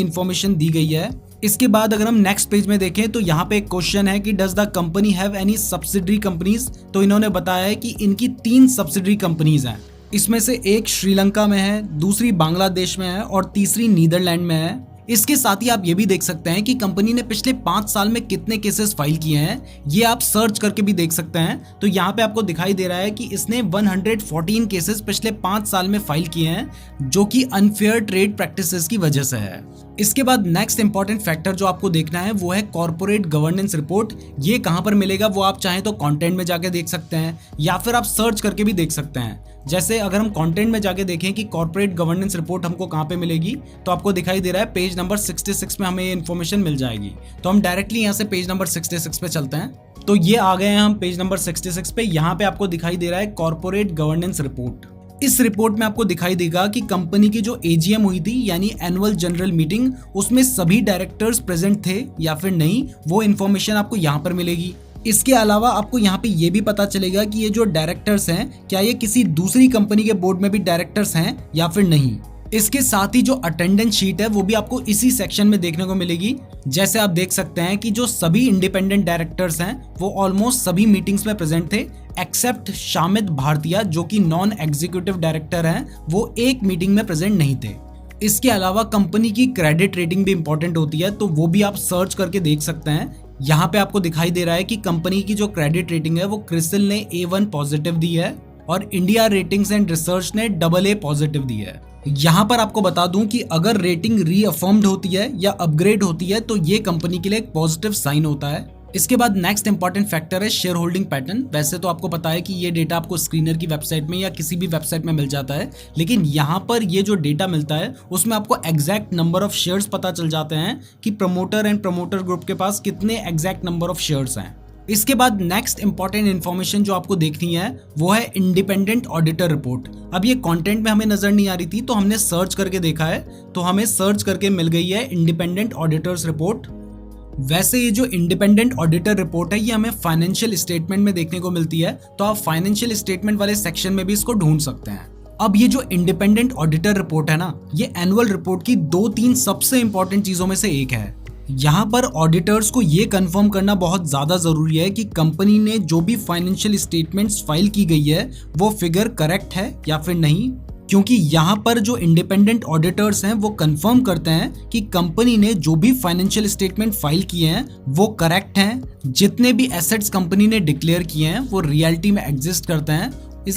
इंफॉर्मेशन दी गई है। इसके बाद अगर हम नेक्स्ट पेज में देखें तो यहाँ पे एक क्वेश्चन है कि does the company have any subsidiary companies. तो इन्होंने बताया है कि इनकी 3 सब्सिडरी कंपनीज हैं। इसमें से एक श्रीलंका में है, दूसरी बांग्लादेश में है और तीसरी नीदरलैंड में है। इसके साथ ही आप ये भी देख सकते हैं कि कंपनी ने पिछले 5 साल में कितने केसेस फाइल किए हैं, ये आप सर्च करके भी देख सकते हैं। तो यहाँ पे आपको दिखाई दे रहा है कि इसने 114 केसेस पिछले 5 साल में फाइल किए हैं, जो कि अनफेयर ट्रेड प्रैक्टिसेस की वजह से है। इसके बाद नेक्स्ट इंपॉर्टेंट फैक्टर जो आपको देखना है वो है कॉर्पोरेट गवर्नेंस रिपोर्ट। ये कहाँ पर मिलेगा वो आप चाहें तो कंटेंट में जाके देख सकते हैं या फिर आप सर्च करके भी देख सकते हैं। जैसे अगर हम कंटेंट में जाके देखें कि कॉर्पोरेट गवर्नेंस रिपोर्ट हमको कहाँ पे मिलेगी, तो आपको दिखाई दे रहा है पेज नंबर 66 में हमें ये इन्फॉर्मेशन मिल जाएगी। तो हम डायरेक्टली यहाँ से पेज नंबर 66 पे चलते हैं। तो ये आ गए हैं हम पेज नंबर 66 पे। यहाँ पे आपको दिखाई दे रहा है कॉर्पोरेट गवर्नेंस रिपोर्ट। इस रिपोर्ट में आपको दिखाई देगा कि कंपनी की जो AGM हुई थी यानी एनुअल जनरल मीटिंग, उसमें सभी डायरेक्टर्स प्रेजेंट थे या फिर नहीं, वो इन्फॉर्मेशन आपको यहाँ पर मिलेगी। इसके अलावा आपको यहाँ पे ये भी पता चलेगा कि ये जो डायरेक्टर्स हैं क्या ये किसी दूसरी कंपनी के बोर्ड में भी डायरेक्टर्स हैं या फिर नहीं। इसके साथ ही जो अटेंडेंस शीट है वो भी आपको इसी सेक्शन में देखने को मिलेगी। जैसे आप देख सकते हैं कि जो सभी इंडिपेंडेंट डायरेक्टर्स हैं वो ऑलमोस्ट सभी मीटिंग्स में प्रेजेंट थे, एक्सेप्ट शामिद भारतीय जो कि नॉन एग्जीक्यूटिव डायरेक्टर हैं, वो एक मीटिंग में प्रेजेंट नहीं थे। इसके अलावा कंपनी की क्रेडिट रेटिंग भी इंपॉर्टेंट होती है, तो वो भी आप सर्च करके देख सकते हैं। यहाँ पे आपको दिखाई दे रहा है कि कंपनी की जो क्रेडिट रेटिंग है वो क्रिसिल ने A1 पॉजिटिव दी है और इंडिया रेटिंग्स एंड रिसर्च ने AA पॉजिटिव दी है। यहाँ पर आपको बता दूं कि अगर रेटिंग रीअफर्म्ड होती है या अपग्रेड होती है तो ये कंपनी के लिए एक पॉजिटिव साइन होता है। इसके बाद नेक्स्ट इंपॉर्टेंट फैक्टर है शेयर होल्डिंग पैटर्न। वैसे तो आपको पता है कि ये डेटा आपको स्क्रीनर की वेबसाइट में या किसी भी वेबसाइट में मिल जाता है, लेकिन यहाँ पर ये जो डेटा मिलता है उसमें आपको एग्जैक्ट नंबर ऑफ शेयर्स पता चल जाते हैं कि प्रमोटर एंड प्रमोटर ग्रुप के पास कितने एग्जैक्ट नंबर ऑफ शेयर्स हैं। इसके बाद नेक्स्ट इंपॉर्टेंट इन्फॉर्मेशन जो आपको देखनी है वो है इंडिपेंडेंट ऑडिटर रिपोर्ट। अब ये कंटेंट में हमें नजर नहीं आ रही थी तो हमने सर्च करके देखा है, तो हमें सर्च करके मिल गई है इंडिपेंडेंट ऑडिटर्स रिपोर्ट। वैसे ये जो इंडिपेंडेंट ऑडिटर रिपोर्ट है ये हमें फाइनेंशियल स्टेटमेंट में देखने को मिलती है, तो आप फाइनेंशियल स्टेटमेंट वाले सेक्शन में भी इसको ढूंढ सकते हैं। अब ये जो इंडिपेंडेंट ऑडिटर रिपोर्ट है ना, ये एनुअल रिपोर्ट की 2-3 सबसे इंपॉर्टेंट चीजों में से एक है। यहाँ पर ऑडिटर्स को ये कंफर्म करना बहुत ज्यादा जरूरी है कि कंपनी ने जो भी फाइनेंशियल स्टेटमेंट्स फाइल की गई है वो फिगर करेक्ट है या फिर नहीं, क्योंकि यहाँ पर जो इंडिपेंडेंट ऑडिटर्स हैं वो कंफर्म करते हैं कि कंपनी ने जो भी फाइनेंशियल स्टेटमेंट फाइल किए हैं वो करेक्ट हैं, जितने भी एसेट्स कंपनी ने डिक्लेयर किए हैं वो रियलिटी में एग्जिस्ट करते हैं,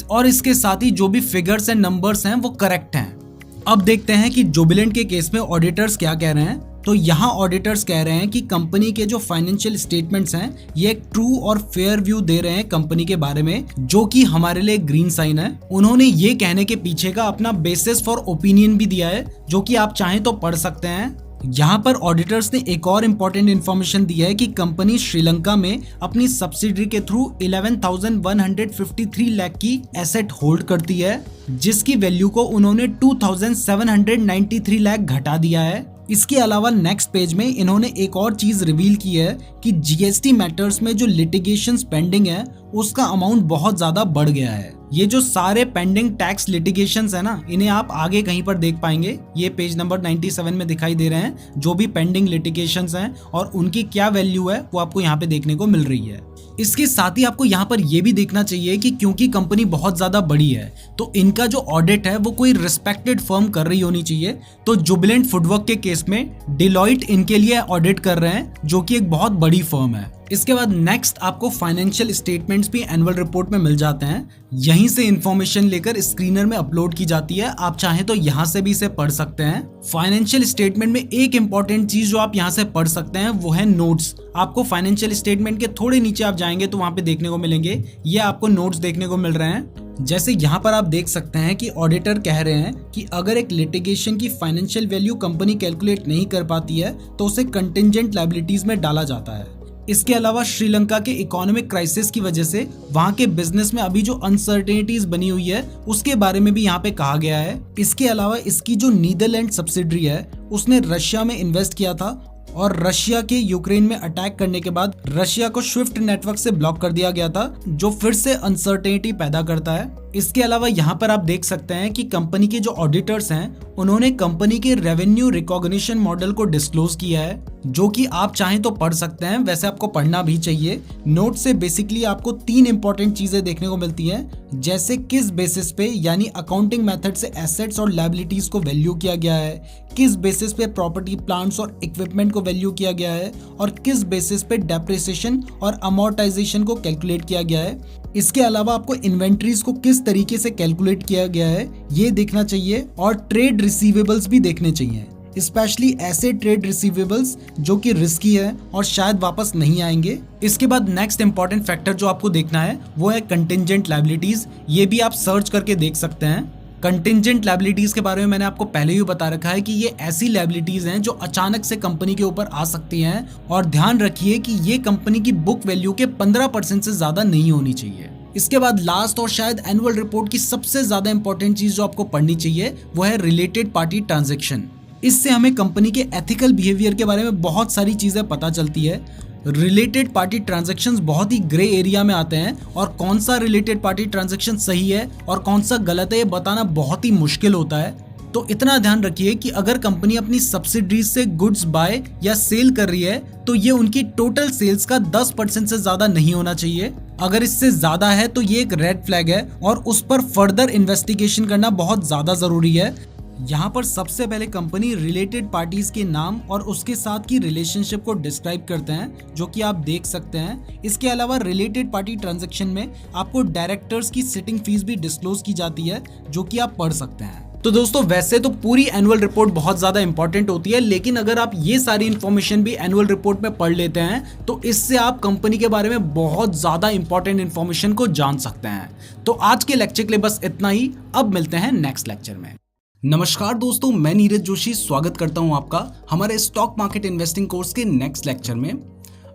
और इसके साथ ही जो भी फिगर्स एंड नंबर्स हैं वो करेक्ट हैं। अब देखते हैं कि जुबिलेंट के केस में ऑडिटर्स क्या कह रहे हैं। तो यहाँ ऑडिटर्स कह रहे हैं कि कंपनी के जो फाइनेंशियल स्टेटमेंट्स हैं ये एक ट्रू और फेयर व्यू दे रहे हैं कंपनी के बारे में, जो कि हमारे लिए ग्रीन साइन है। उन्होंने ये कहने के पीछे का अपना बेसिस फॉर ओपिनियन भी दिया है, जो कि आप चाहें तो पढ़ सकते हैं। यहाँ पर ऑडिटर्स ने एक और इम्पोर्टेंट इन्फॉर्मेशन दी है कि कंपनी श्रीलंका में अपनी सब्सिडरी के थ्रू 11,153 लाख की एसेट होल्ड करती है, जिसकी वैल्यू को उन्होंने 2,793 लाख घटा दिया है। इसके अलावा नेक्स्ट पेज में इन्होंने एक और चीज रिवील की है कि जीएसटी मैटर्स में जो लिटिगेशंस पेंडिंग है उसका अमाउंट बहुत ज्यादा बढ़ गया है। ये जो सारे पेंडिंग टैक्स लिटिगेशंस है ना, इन्हें आप आगे कहीं पर देख पाएंगे। ये पेज नंबर 97 में दिखाई दे रहे हैं, जो भी पेंडिंग लिटिगेशंस हैं और उनकी क्या वैल्यू है वो आपको यहाँ पे देखने को मिल रही है। इसके साथ ही आपको यहाँ पर यह भी देखना चाहिए कि क्योंकि कंपनी बहुत ज्यादा बड़ी है तो इनका जो ऑडिट है वो कोई रिस्पेक्टेड फर्म कर रही होनी चाहिए। तो जुबिलेंट फूडवर्क के केस में डिलॉयट इनके लिए ऑडिट कर रहे हैं, जो कि एक बहुत बड़ी फर्म है। इसके बाद नेक्स्ट आपको फाइनेंशियल स्टेटमेंट्स भी एनुअल रिपोर्ट में मिल जाते हैं। यहीं से इंफॉर्मेशन लेकर स्क्रीनर में अपलोड की जाती है, आप चाहें तो यहाँ से भी इसे पढ़ सकते हैं। फाइनेंशियल स्टेटमेंट में एक इंपॉर्टेंट चीज जो आप यहाँ से पढ़ सकते हैं वो है नोट्स। आपको फाइनेंशियल स्टेटमेंट के थोड़े नीचे आप जाएंगे तो वहां पे देखने को मिलेंगे, ये आपको नोट्स देखने को मिल रहे हैं। जैसे यहाँ पर आप देख सकते हैं कि ऑडिटर कह रहे हैं कि अगर एक लिटिगेशन की फाइनेंशियल वैल्यू कंपनी कैलकुलेट नहीं कर पाती है तो उसे कंटिंजेंट लायबिलिटीज में डाला जाता है। इसके अलावा श्रीलंका के इकोनॉमिक क्राइसिस की वजह से वहां के बिजनेस में अभी जो अनसर्टेनिटीज बनी हुई है उसके बारे में भी यहाँ पे कहा गया है। इसके अलावा इसकी जो नीदरलैंड सब्सिडरी है उसने रशिया में इन्वेस्ट किया था और रशिया के यूक्रेन में अटैक करने के बाद रशिया को स्विफ्ट नेटवर्क से ब्लॉक कर दिया गया था, जो फिर से अनसर्टेनिटी पैदा करता है। इसके अलावा यहाँ पर आप देख सकते हैं कि कंपनी के जो ऑडिटर्स हैं उन्होंने कंपनी के रेवेन्यू रिकॉग्निशन मॉडल को डिस्क्लोज किया है, जो कि आप चाहें तो पढ़ सकते हैं, वैसे आपको पढ़ना भी चाहिए। नोट से बेसिकली आपको 3 इंपॉर्टेंट चीजें देखने को मिलती हैं, जैसे किस बेसिस पे यानी अकाउंटिंग मेथड से एसेट्स और लायबिलिटीज को वैल्यू किया गया है, किस बेसिस पे प्रॉपर्टी प्लांट्स और इक्विपमेंट को वैल्यू किया गया है और किस बेसिस पे डेप्रिसिएशन और अमोर्टाइजेशन को कैलकुलेट किया गया है। इसके अलावा आपको इन्वेंट्रीज को किस तरीके से कैलकुलेट किया गया है ये देखना चाहिए और ट्रेड रिसीवेबल्स भी देखने चाहिए, स्पेशली ऐसे ट्रेड रिसीवेबल्स जो कि रिस्की है और शायद वापस नहीं आएंगे। इसके बाद नेक्स्ट इंपॉर्टेंट फैक्टर जो आपको देखना है वो है कंटिंजेंट लायबिलिटीज। ये भी आप सर्च करके देख सकते हैं। कंटिंजेंट लायबिलिटीज के बारे में मैंने आपको पहले ही बता रखा है कि ये ऐसी लायबिलिटीज हैं जो अचानक से कंपनी के ऊपर आ सकती हैं, और ध्यान रखिए कि ये कंपनी की बुक वैल्यू के 15% से ज्यादा नहीं होनी चाहिए। इसके बाद लास्ट और शायद एनुअल रिपोर्ट की सबसे ज्यादा इंपॉर्टेंट चीज जो आपको पढ़नी चाहिए वो है रिलेटेड पार्टी ट्रांजैक्शन। इससे हमें कंपनी के एथिकल बिहेवियर के बारे में बहुत सारी चीजें पता चलती है। रिलेटेड पार्टी ट्रांजैक्शंस बहुत ही ग्रे एरिया में आते हैं और कौन सा रिलेटेड पार्टी ट्रांजैक्शन सही है और कौन सा गलत है ये बताना बहुत ही मुश्किल होता है। तो इतना ध्यान रखिए कि अगर कंपनी अपनी सब्सिडरीज से गुड्स बाय या सेल कर रही है तो ये उनकी टोटल सेल्स का 10% से ज्यादा नहीं होना चाहिए। अगर इससे ज्यादा है तो ये एक रेड फ्लैग है और उस पर फर्दर इन्वेस्टिगेशन करना बहुत ज्यादा जरूरी है। यहाँ पर सबसे पहले कंपनी रिलेटेड पार्टीज के नाम और उसके साथ की रिलेशनशिप को डिस्क्राइब करते हैं, जो कि आप देख सकते हैं। इसके अलावा रिलेटेड पार्टी ट्रांजैक्शन में आपको डायरेक्टर्स की सिटिंग फीस भी डिस्क्लोज की जाती है, जो कि आप पढ़ सकते हैं। तो दोस्तों वैसे तो पूरी एनुअल रिपोर्ट बहुत ज्यादा इंपॉर्टेंट होती है, लेकिन अगर आप ये सारी इन्फॉर्मेशन भी एनुअल रिपोर्ट में पढ़ लेते हैं तो इससे आप कंपनी के बारे में बहुत ज्यादा इंपॉर्टेंट इन्फॉर्मेशन को जान सकते हैं। तो आज के लेक्चर के लिए बस इतना ही, अब मिलते हैं नेक्स्ट लेक्चर में। नमस्कार दोस्तों, मैं नीरज जोशी स्वागत करता हूं आपका हमारे स्टॉक मार्केट इन्वेस्टिंग कोर्स के नेक्स्ट लेक्चर में।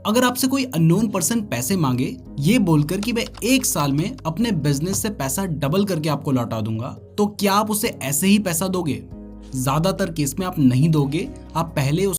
अगर आपसे कोई अननोन पर्सन पैसे मांगे ये बोलकर कि मैं 1 साल में अपने बिजनेस से पैसा डबल करके आपको लौटा दूंगा, तो क्या आप उसे ऐसे ही पैसा दोगे? ज्यादातर केस में आप नहीं दोगे। आप पहले